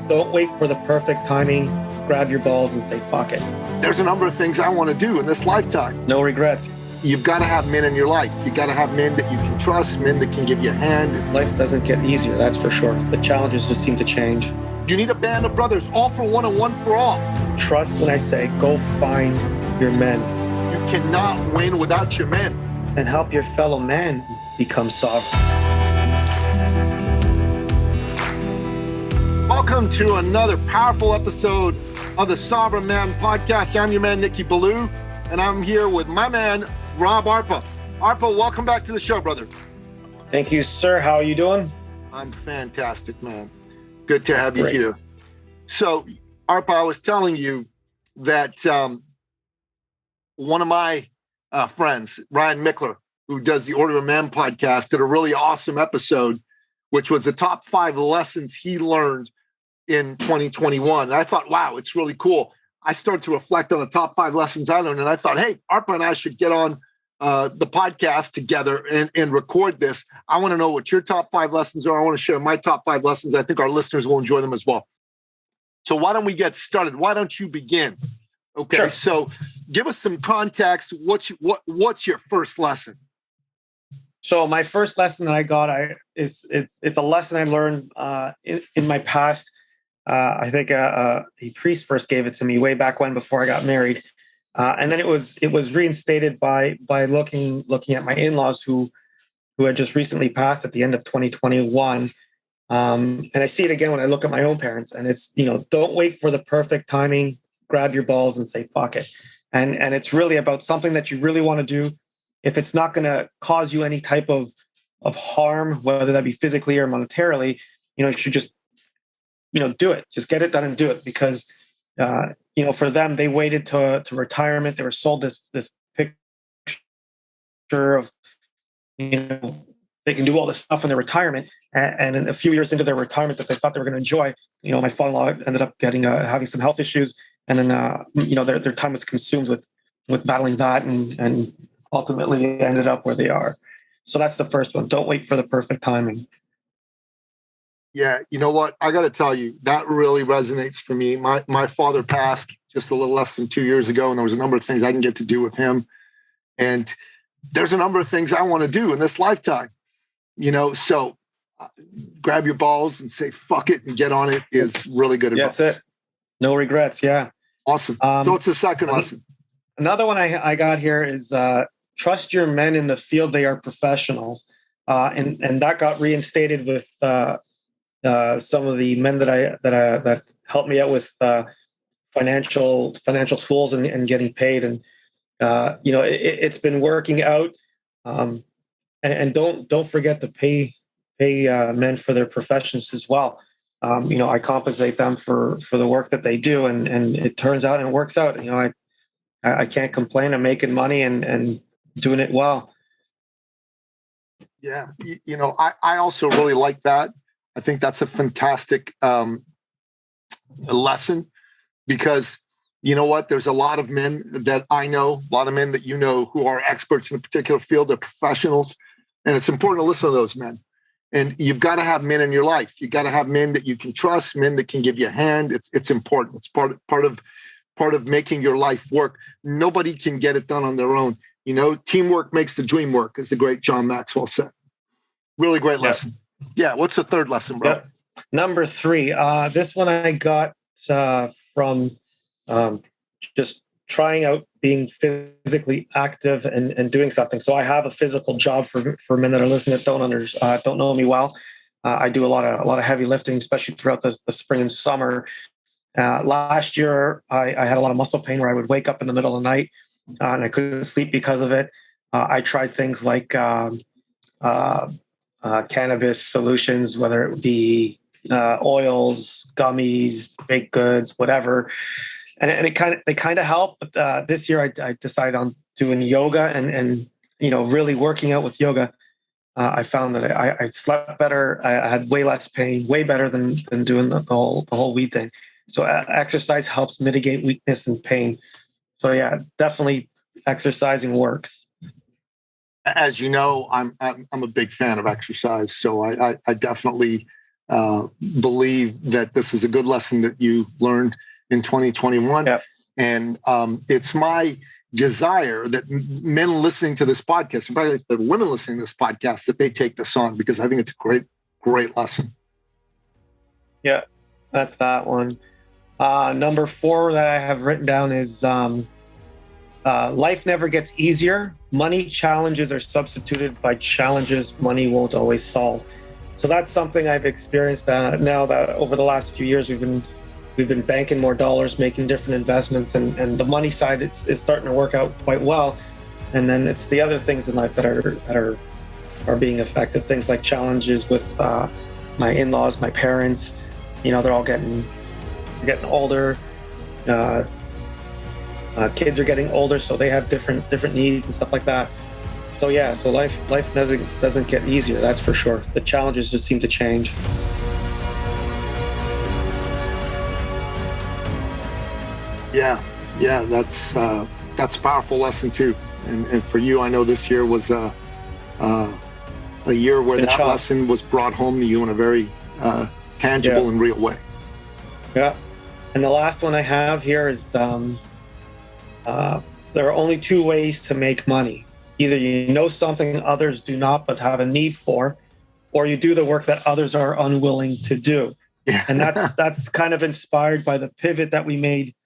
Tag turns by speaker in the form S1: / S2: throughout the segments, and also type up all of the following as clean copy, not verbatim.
S1: Don't wait for the perfect timing. Grab your balls and say, fuck it.
S2: There's a number of things I want to do in this lifetime.
S1: No regrets.
S2: You've got to have men in your life. You've got to have men that you can trust, men that can give you a hand.
S1: Life doesn't get easier, that's for sure. The challenges just seem to change.
S2: You need a band of brothers, all for one and one for all.
S1: Trust when I say, go find your men.
S2: You cannot win without your men.
S1: And help your fellow man become sovereign.
S2: Welcome to another powerful episode of the Sovereign Man Podcast. I'm your man, Nicky, and I'm here with my man, Rob Arpa. Arpa, welcome back to the show, brother.
S1: Thank you, sir. How are you doing?
S2: I'm fantastic, man. Good to have
S1: Great.
S2: you here. So, Arpa, I was telling you that one of my friends, Ryan Mickler, who does the Order of Man podcast, did a really awesome episode, which was the top 5 lessons he learned in 2021. And I thought, wow, it's really cool. I started to reflect on the top 5 lessons I learned. And I thought, hey, Arpa and I should get on the podcast together and record this. I want to know what your top 5 lessons are. I want to share my top 5 lessons. I think our listeners will enjoy them as well. So why don't we get started? Why don't you begin? Okay,
S1: Sure.
S2: So give us some context. What's your first lesson?
S1: So my first lesson that I got it's a lesson I learned in my past. I think a priest first gave it to me way back when, before I got married, and then it was reinstated by looking at my in-laws who had just recently passed at the end of 2021, and I see it again when I look at my own parents. And it's, don't wait for the perfect timing. Grab your balls and say fuck it, and it's really about something that you really want to do. If it's not going to cause you any type of harm, whether that be physically or monetarily, you should just do it. Just get it done and do it, because for them, they waited to retirement. They were sold this picture of they can do all this stuff in their retirement, and in a few years into their retirement that they thought they were going to enjoy, my father-in-law ended up having some health issues, and then their time was consumed with battling that, and ultimately ended up where they are. So that's the first one. Don't wait for the perfect timing.
S2: Yeah, you know what? I got to tell you, that really resonates for me. My father passed just a little less than 2 years ago, and there was a number of things I didn't get to do with him. And there's a number of things I want to do in this lifetime. So grab your balls and say, fuck it, and get on it is really good advice.
S1: That's it. No regrets. Yeah.
S2: Awesome. So what's the second lesson?
S1: Another one I got here is trust your men in the field. They are professionals. And that got reinstated with some of the men that helped me out with financial tools and getting paid. And it's been working out. And don't forget to pay men for their professions as well. I compensate them for the work that they do, and it turns out and it works out. I can't complain. I'm making money and doing it well.
S2: Yeah. I also really like that. I think that's a fantastic lesson, because you know what? There's a lot of men that I know, a lot of men that who are experts in a particular field. They're professionals, and it's important to listen to those men. And you've got to have men in your life. You've got to have men that you can trust, men that can give you a hand. It's important. It's part of making your life work. Nobody can get it done on their own. Teamwork makes the dream work, as the great John Maxwell said. Really great lesson. Yeah. What's the third lesson, bro?
S1: Yep. Number 3. This one I got from just trying out being physically active and doing something. So I have a physical job for men that are listening that don't know me well. I do a lot of heavy lifting, especially throughout the spring and summer. Last year, I had a lot of muscle pain where I would wake up in the middle of the night and I couldn't sleep because of it. I tried things like cannabis solutions, whether it be oils, gummies, baked goods, whatever. And they kind of help. But this year I decided on doing yoga and really working out with yoga. I found that I slept better. I had way less pain, way better than doing the whole weed thing. So exercise helps mitigate weakness and pain. So yeah, definitely exercising works.
S2: As you know, I'm a big fan of exercise. So I definitely believe that this is a good lesson that you learned in 2021.
S1: Yep. And
S2: it's my desire that men listening to this podcast, and probably the women listening to this podcast, that they take this on, because I think it's a great, great lesson.
S1: Yeah, that's that one. Number 4 that I have written down is life never gets easier. Money challenges are substituted by challenges money won't always solve. So that's something I've experienced now that over the last few years we've been banking more dollars, making different investments, and the money side is starting to work out quite well. And then it's the other things in life that are being affected. Things like challenges with my in-laws, my parents. They're all getting older. Kids are getting older, so they have different needs and stuff like that. So life doesn't get easier, that's for sure. The challenges just seem to change.
S2: Yeah, that's a powerful lesson too. And for you, I know this year was a year where that lesson was brought home to you in a very tangible and real way.
S1: Yeah. And the last one I have here is there are only 2 ways to make money. Either you know something others do not but have a need for, or you do the work that others are unwilling to do. Yeah. And that's kind of inspired by the pivot that we made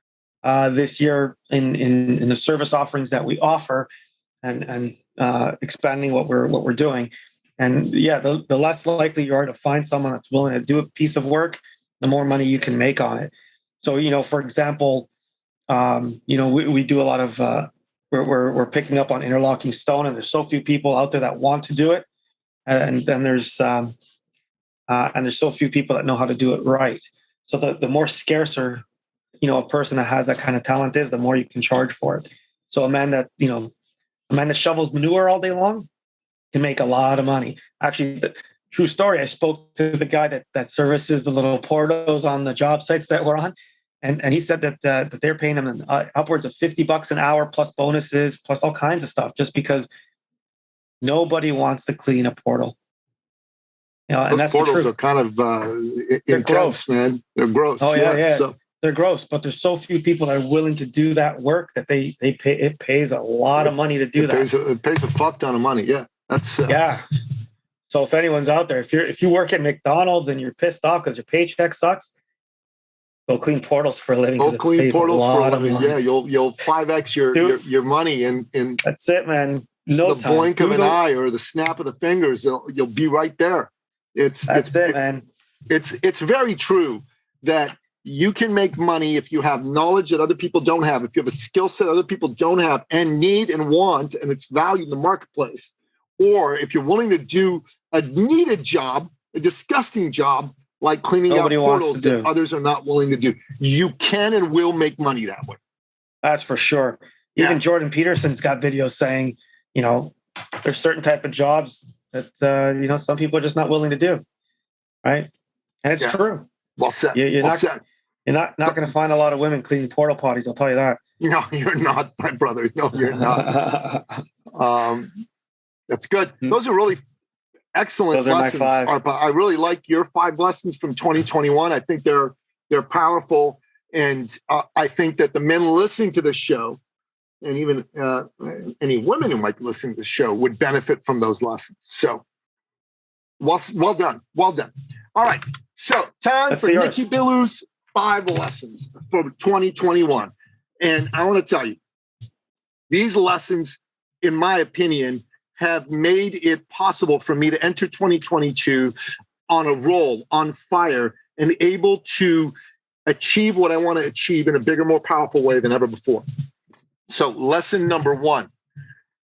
S1: this year in the service offerings that we offer, and expanding what we're doing. And the less likely you are to find someone that's willing to do a piece of work, the more money you can make on it. So, for example, we do a lot of, we're picking up on interlocking stone, and there's so few people out there that want to do it. And then there's so few people that know how to do it right. So the more scarcer, a person that has that kind of talent is, the more you can charge for it. So a man that shovels manure all day long can make a lot of money. Actually, the true story, I spoke to the guy that services the little portos on the job sites that we're on. And he said that they're paying him upwards of $50 an hour plus bonuses, plus all kinds of stuff, just because nobody wants to clean a portal. And
S2: those
S1: that's
S2: portals are kind of intense, gross. Man. They're gross.
S1: Oh yeah. So they're gross, but there's so few people that are willing to do that work that they pay. It pays a lot of money to do that.
S2: It pays a fuck ton of money. Yeah, that's
S1: yeah. So if anyone's out there, if you work at McDonald's and you're pissed off because your paycheck sucks, go clean portals for a living.
S2: Go clean portals for a living. Yeah, you'll 5x your money in.
S1: That's it, man.
S2: No the blink of an eye or the snap of the fingers, you'll be right there.
S1: That's it, man.
S2: It's very true that you can make money if you have knowledge that other people don't have, if you have a skill set other people don't have and need and want, and it's valued in the marketplace, or if you're willing to do a needed job, a disgusting job, like cleaning out portals that others are not willing to do. You can and will make money that way.
S1: That's for sure. Even Jordan Peterson's got videos saying, there's certain type of jobs that, some people are just not willing to do. Right. And it's true.
S2: Well said.
S1: You're not going to find a lot of women cleaning portal potties. I'll tell you that.
S2: No, you're not, my brother. No, you're not. That's good. Those are really excellent lessons, Arpa. I really like your 5 lessons from 2021. I think they're powerful. And I think that the men listening to this show, and even any women who might be listening to the show, would benefit from those lessons. So well done. Well done. All right. So time for Nicky Billou's 5 lessons for 2021. And I want to tell you, these lessons, in my opinion, have made it possible for me to enter 2022 on a roll, on fire, and able to achieve what I want to achieve in a bigger, more powerful way than ever before. So lesson number 1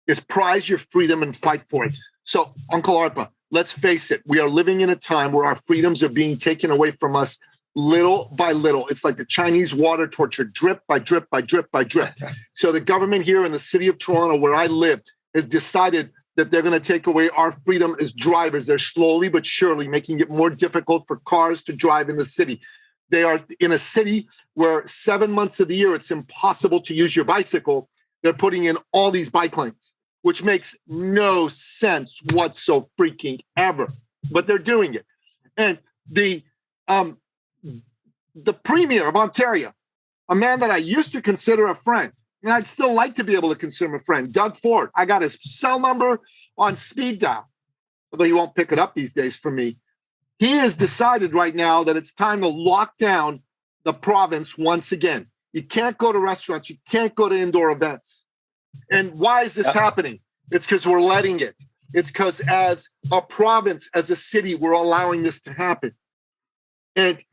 S2: is prize your freedom and fight for it. So Uncle Arpa, let's face it, we are living in a time where our freedoms are being taken away from us little by little. It's like the Chinese water torture, drip by drip by drip by drip. So the government here in the city of Toronto, where I lived, has decided that they're going to take away our freedom as drivers. They're slowly but surely making it more difficult for cars to drive in the city. They are in a city where 7 months of the year, it's impossible to use your bicycle. They're putting in all these bike lanes, which makes no sense whatsoever, but they're doing it. And the Premier of Ontario, a man that I used to consider a friend, and I'd still like to be able to consider him a friend, Doug Ford. I got his cell number on speed dial, although he won't pick it up these days from me. He has decided right now that it's time to lock down the province once again. You can't go to restaurants. You can't go to indoor events. And why is this happening? It's because we're letting it. It's because as a province, as a city, we're allowing this to happen. And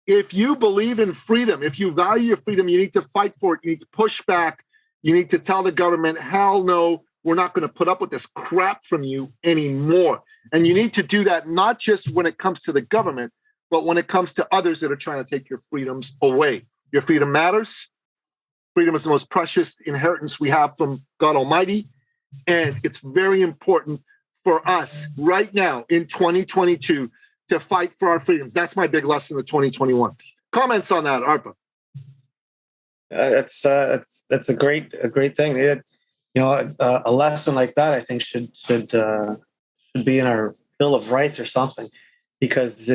S2: if you believe in freedom, if you value your freedom, you need to fight for it. You need to push back. You need to tell the government, hell no, we're not going to put up with this crap from you anymore. And you need to do that not just when it comes to the government, but when it comes to others that are trying to take your freedoms away. Your freedom matters. Freedom is the most precious inheritance we have from God Almighty. And it's very important for us right now in 2022 to fight for our freedoms. That's my big lesson of 2021. Comments on that, Arpa?
S1: That's a great thing. A lesson like that, I think, should be in our Bill of Rights or something, because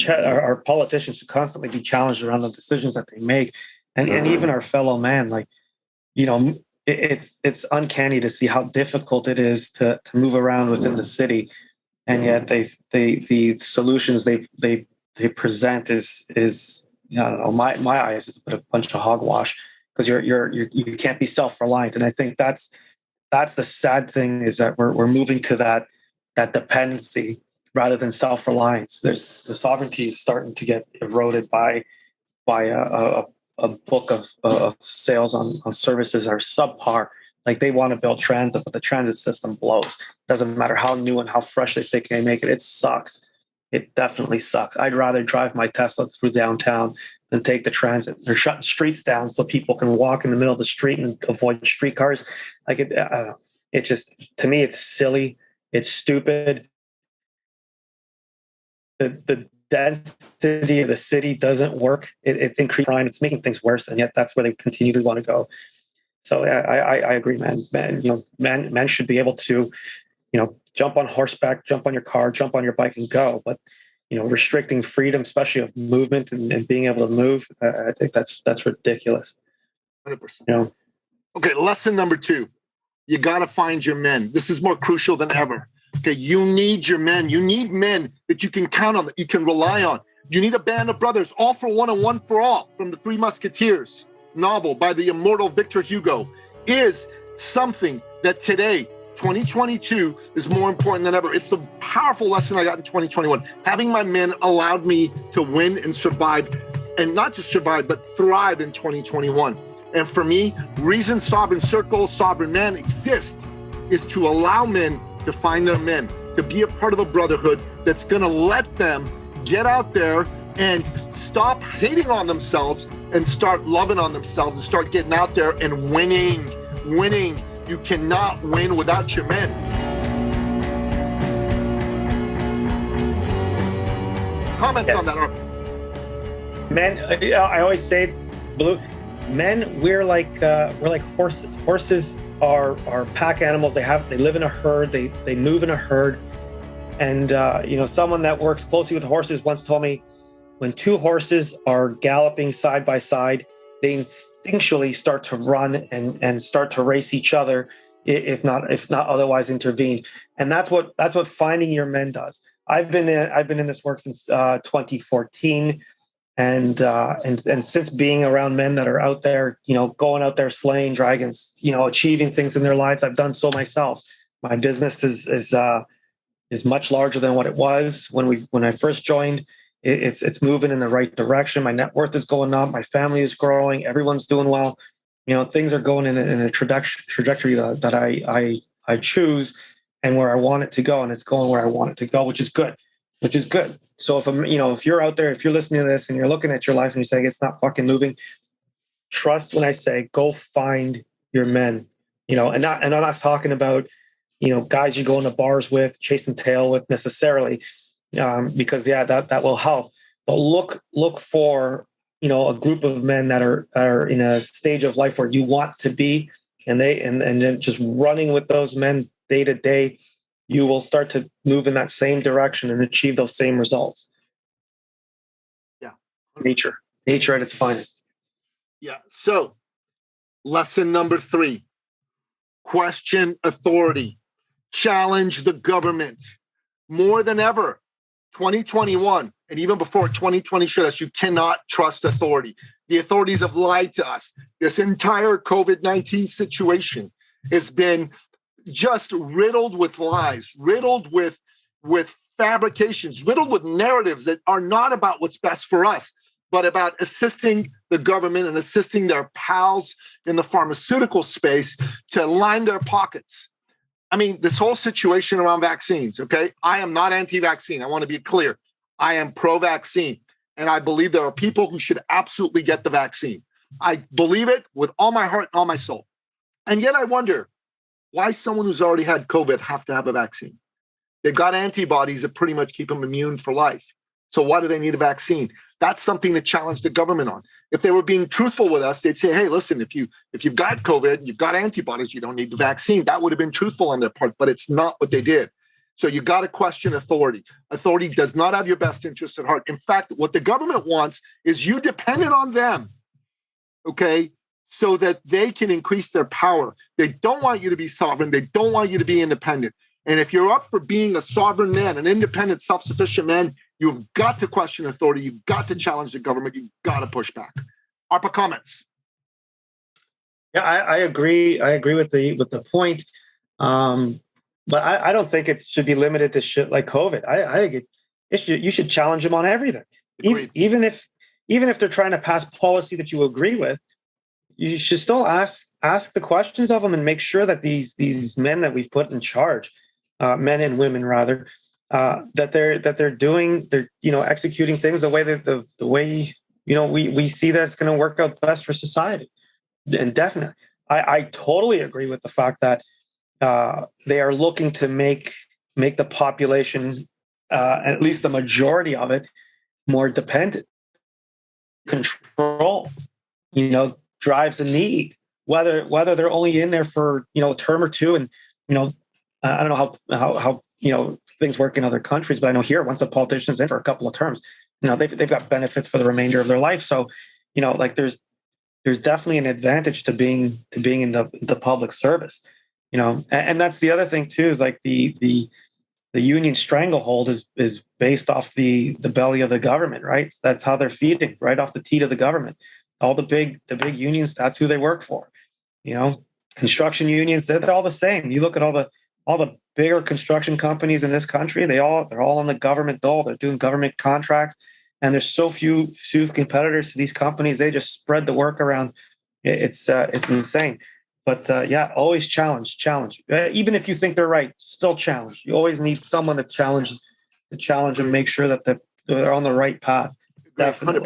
S1: our politicians should constantly be challenged around the decisions that they make, and even our fellow man. It's uncanny to see how difficult it is to move around within the city, and yet the solutions they present is I don't know, my eyes is a bunch of hogwash, because you can't be self-reliant. And I think that's the sad thing, is that we're moving to that dependency rather than self-reliance. The sovereignty is starting to get eroded by a book of sales on services are subpar. Like, they want to build transit, but the transit system blows. Doesn't matter how new and how fresh they think they make it. It sucks. It definitely sucks. I'd rather drive my Tesla through downtown than take the transit. They're shutting streets down so people can walk in the middle of the street and avoid streetcars. Like, it just, to me, it's silly. It's stupid. The density of the city doesn't work. It's increasing crime. It's making things worse, and yet that's where they continue to want to go. So I agree, man. Men should be able to, jump on horseback, jump on your car, jump on your bike, and go. But restricting freedom, especially of movement and being able to move, I think that's ridiculous.
S2: 100%. Okay, lesson number 2: you got to find your men. This is more crucial than ever. Okay, you need your men. You need men that you can count on, that you can rely on. You need a band of brothers, all for one and one for all, from the Three Musketeers novel by the immortal Victor Hugo, is something that today, 2022, is more important than ever. It's a powerful lesson I got in 2021. Having my men allowed me to win and survive, and not just survive, but thrive in 2021. And for me, reason Sovereign Circle, Sovereign Man exist is to allow men to find their men, to be a part of a brotherhood that's going to let them get out there and stop hating on themselves and start loving on themselves and start getting out there and winning. You cannot win without your men. Comments on that, Arp?
S1: Men, I always say, Blue, men, we're like horses. Horses are pack animals. They live in a herd. They move in a herd. And someone that works closely with horses once told me, when two horses are galloping side by side, they instinctually start to run and start to race each other, if not otherwise intervene. And that's what finding your men does. I've been in this work since 2014, and since being around men that are out there, going out there slaying dragons, achieving things in their lives, I've done so myself. My business is much larger than what it was when I first joined. It's moving in the right direction. My net worth is going up. My family is growing. Everyone's doing well. Things are going in a trajectory that I choose and where I want it to go, and it's going where I want it to go, which is good. So if you're out there, if you're listening to this and you're looking at your life and you're saying it's not fucking moving, trust when I say go find your men. And I'm not talking about guys you go into bars with, chasing tail with necessarily. Because that will help. But look for a group of men that are in a stage of life where you want to be, and then just running with those men day to day, you will start to move in that same direction and achieve those same results.
S2: Yeah.
S1: Nature at its finest.
S2: Yeah. So, lesson number 3, question authority, challenge the government. More than ever, 2021, and even before 2020 showed us you cannot trust authority. The authorities have lied to us. This entire COVID-19 situation has been just riddled with lies, riddled with fabrications, riddled with narratives that are not about what's best for us, but about assisting the government and assisting their pals in the pharmaceutical space to line their pockets. I mean, this whole situation around vaccines, okay? I am not anti-vaccine. I want to be clear. I am pro-vaccine. And I believe there are people who should absolutely get the vaccine. I believe it with all my heart and all my soul. And yet I wonder why someone who's already had COVID have to have a vaccine. They've got antibodies that pretty much keep them immune for life. So why do they need a vaccine? That's something to challenge the government on. If they were being truthful with us, they'd say, hey, listen, if you've got COVID, you've got antibodies, you don't need the vaccine. That would have been truthful on their part, but it's not what they did. So you got to question authority. Authority does not have your best interests at heart. In fact, what the government wants is you dependent on them, okay, so that they can increase their power. They don't want you to be sovereign. They don't want you to be independent. And if you're up for being a sovereign man, an independent, self-sufficient man, you've got to question authority. You've got to challenge the government. You've got to push back. ARPA comments.
S1: Yeah, I agree. I agree with the point. But I don't think it should be limited to shit like COVID. I think you should challenge them on everything. Even if they're trying to pass policy that you agree with, you should still ask the questions of them and make sure that these men that we've put in charge, men and women rather, that they're executing things the way that the way we see that it's going to work out best for society. And definitely, I totally agree with the fact that they are looking to make the population, at least the majority of it, more dependent. Control, drives the need. Whether they're only in there for a term or two, and I don't know how things work in other countries, but I know here once a politician's in for a couple of terms, they've got benefits for the remainder of their life. So there's definitely an advantage to being in the public service. And that's the other thing too, is like the union stranglehold is based off the belly of the government, right? That's how they're feeding, right off the teat of the government. All the big unions, that's who they work for. Construction unions, they're all the same. You look at all the bigger construction companies in this country, they're all on the government dole. They're doing government contracts, and there's so few competitors to these companies. They just spread the work around. It's insane. But always challenge. Even if you think they're right, still challenge. You always need someone to challenge and make sure that they're on the right path. Definitely.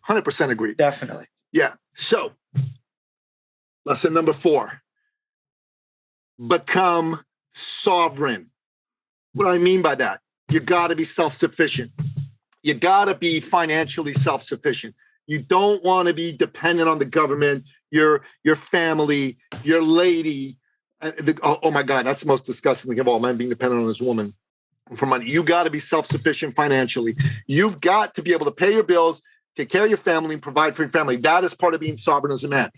S2: 100% agree.
S1: Definitely.
S2: Yeah. So, lesson number 4, become sovereign. What do I mean by that? You got to be self-sufficient. You got to be financially self-sufficient. You don't want to be dependent on the government, your family, your lady. Oh my God, that's the most disgusting thing of all, man being dependent on his woman for money. You got to be self-sufficient financially. You've got to be able to pay your bills, take care of your family, and provide for your family. That is part of being sovereign as a man.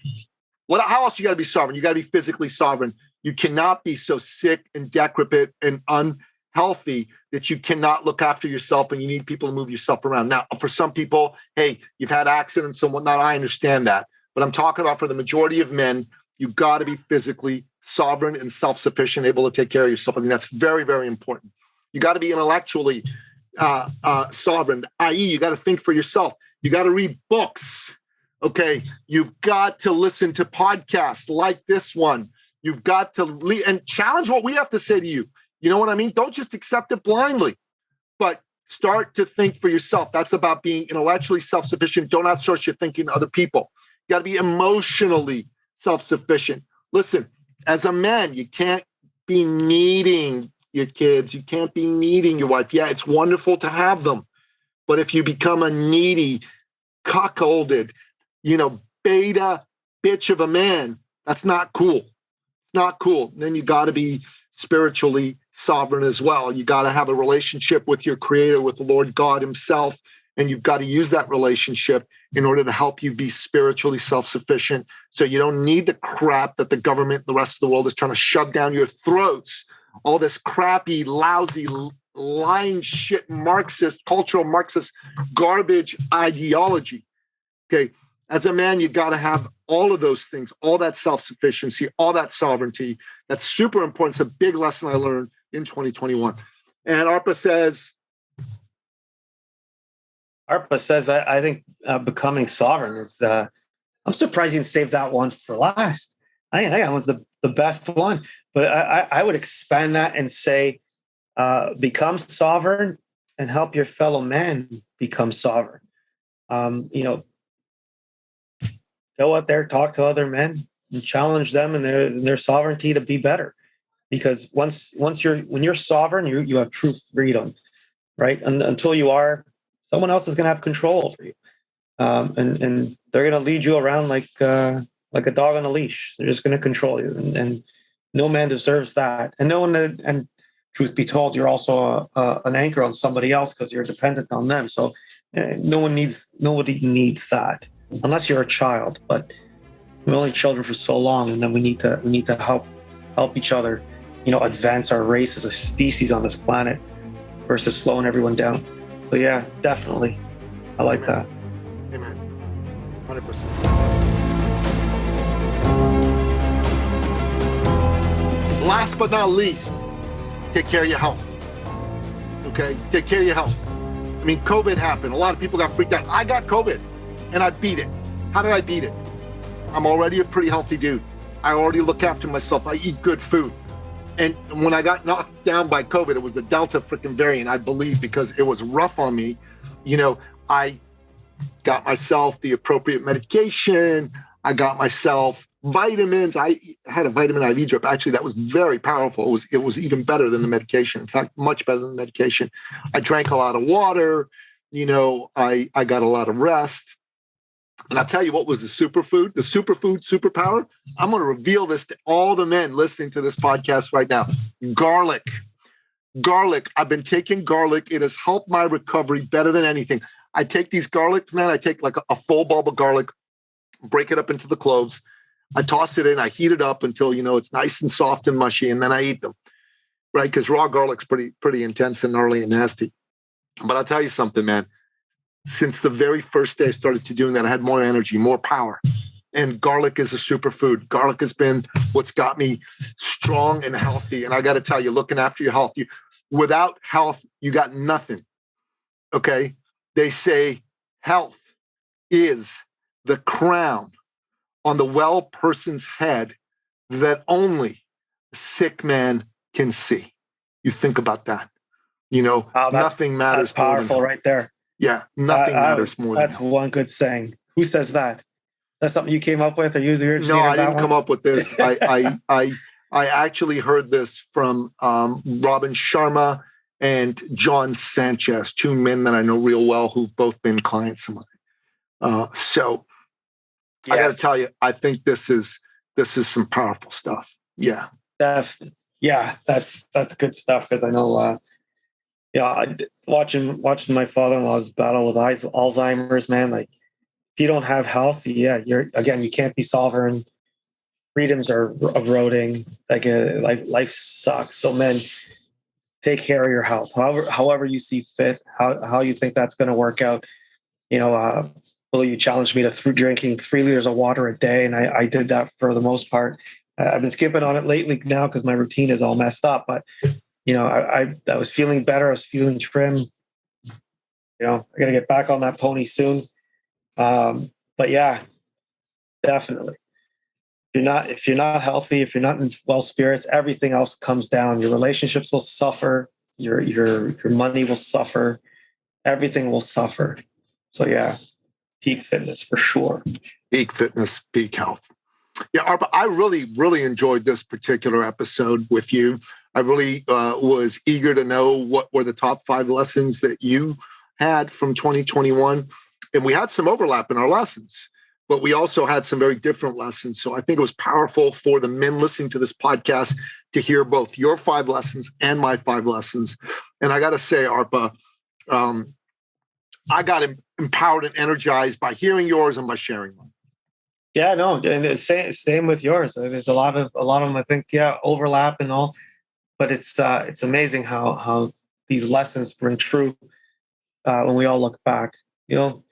S2: How else you got to be sovereign? You got to be physically sovereign. You cannot be so sick and decrepit and unhealthy that you cannot look after yourself and you need people to move yourself around. Now, for some people, hey, you've had accidents and whatnot. I understand that. But I'm talking about for the majority of men, you've got to be physically sovereign and self-sufficient, able to take care of yourself. I mean, that's very, very important. You got to be intellectually sovereign, i.e., you got to think for yourself. You got to read books. Okay. You've got to listen to podcasts like this one. You've got to and challenge what we have to say to you. You know what I mean? Don't just accept it blindly, but start to think for yourself. That's about being intellectually self-sufficient. Don't outsource your thinking to other people. You got to be emotionally self-sufficient. Listen, as a man, you can't be needing your kids. You can't be needing your wife. Yeah, it's wonderful to have them. But if you become a needy, cuckolded, beta bitch of a man, that's not cool. It's not cool. And then you got to be spiritually sovereign as well. You got to have a relationship with your creator, with the Lord God himself. And you've got to use that relationship in order to help you be spiritually self-sufficient. So you don't need the crap that the government, the rest of the world is trying to shove down your throats. All this crappy, lousy, lying shit, Marxist, cultural Marxist garbage ideology. Okay. As a man, you got to have all of those things, all that self-sufficiency, all that sovereignty. That's super important. It's a big lesson I learned in 2021. And ARPA says,
S1: I think becoming sovereign is, I'm surprised you didn't save that one for last. I think that was the best one. But I would expand that and say, become sovereign and help your fellow man become sovereign. Go out there, talk to other men, and challenge them and their sovereignty to be better. Because when you're sovereign, you have true freedom, right? And until you are, someone else is going to have control over you, and they're going to lead you around like a dog on a leash. They're just going to control you, and no man deserves that. And no one, and truth be told, you're also an anchor on somebody else because you're dependent on them. So nobody needs that unless you're a child. But we're only children for so long, and then we need to help each other, advance our race as a species on this planet versus slowing everyone down. So yeah, definitely. I like that.
S2: Amen. 100%. Last but not least, take care of your health. Okay? Take care of your health. I mean, COVID happened. A lot of people got freaked out. I got COVID and I beat it. How did I beat it? I'm already a pretty healthy dude. I already look after myself. I eat good food. And when I got knocked down by COVID, it was the Delta freaking variant, I believe, because it was rough on me. I got myself the appropriate medication. I got myself vitamins. I had a vitamin IV drip. Actually, that was very powerful. It was even better than the medication. In fact, much better than the medication. I drank a lot of water. I got a lot of rest. And I'll tell you what was the superfood, superpower. I'm going to reveal this to all the men listening to this podcast right now. Garlic. I've been taking garlic. It has helped my recovery better than anything. I take these garlic, man. I take like a full bulb of garlic, break it up into the cloves. I toss it in. I heat it up until, it's nice and soft and mushy. And then I eat them, right? Because raw garlic's pretty intense and gnarly and nasty. But I'll tell you something, man. Since the very first day I started to doing that, I had more energy, more power. And garlic is a superfood. Garlic has been what's got me strong and healthy. And I got to tell you, looking after your health, without health, you got nothing. Okay? They say health is the crown on the well person's head that only a sick man can see. You think about that. Nothing matters.
S1: That's powerful right there.
S2: Yeah, nothing matters more than
S1: that's
S2: health.
S1: one good saying. Who says that? That's something you came up with, or you
S2: No, I didn't come up with this. I actually heard this from Robin Sharma and John Sanchez, two men that I know real well who've both been clients of mine. So yes. I got to tell you, I think this is some powerful stuff. Yeah,
S1: definitely. Yeah, that's good stuff because I know. Watching my father-in-law's battle with Alzheimer's, man. Like, if you don't have health, you can't be sovereign. Freedoms are eroding. Like life sucks. So, men, take care of your health. However you see fit. How you think that's going to work out. Will you challenged me to drinking 3 liters of water a day, and I did that for the most part. I've been skipping on it lately now because my routine is all messed up, but. I was feeling better. I was feeling trim. I got to get back on that pony soon. But yeah, definitely. If you're not healthy, if you're not in well spirits, everything else comes down. Your relationships will suffer. Your money will suffer. Everything will suffer. So yeah, peak fitness for sure.
S2: Peak fitness, peak health. Yeah, Arpa, I really, really enjoyed this particular episode with you. I really was eager to know what were the top 5 lessons that you had from 2021. And we had some overlap in our lessons, but we also had some very different lessons. So I think it was powerful for the men listening to this podcast to hear both your 5 lessons and my 5 lessons. And I got to say, Arpa, I got empowered and energized by hearing yours and by sharing mine.
S1: Yeah, no, and it's same with yours. There's a lot of them. I think, yeah, overlap and all, but it's amazing how these lessons ring true when we all look back. Who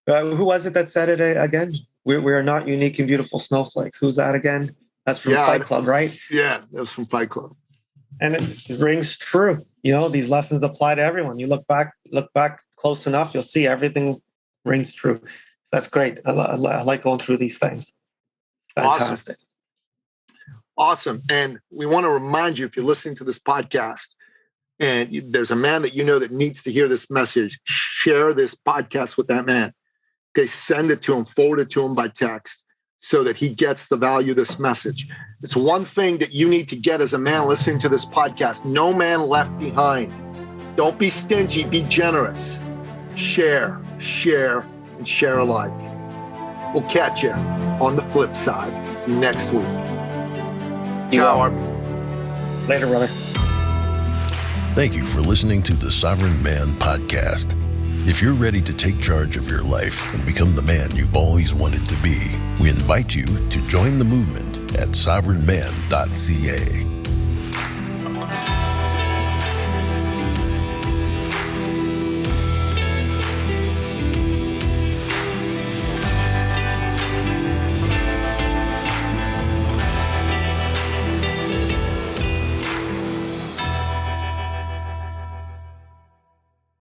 S1: was it that said it again? We are not unique and beautiful snowflakes. Who's that again? That's from Fight Club, right?
S2: Yeah, that was from Fight Club.
S1: And it rings true. These lessons apply to everyone. You look back close enough, you'll see everything rings true. So that's great. I like going through these things. Fantastic.
S2: Awesome. And we want to remind you, if you're listening to this podcast and there's a man that you know that needs to hear this message, share this podcast with that man. Okay, send it to him, forward it to him by text so that he gets the value of this message. It's one thing that you need to get as a man listening to this podcast. No man left behind. Don't be stingy, be generous. Share, and share alike. We'll catch you on the flip side next week. Ciao.
S1: Later, brother.
S3: Thank you for listening to the Sovereign Man Podcast. If you're ready to take charge of your life and become the man you've always wanted to be, we invite you to join the movement at sovereignman.ca.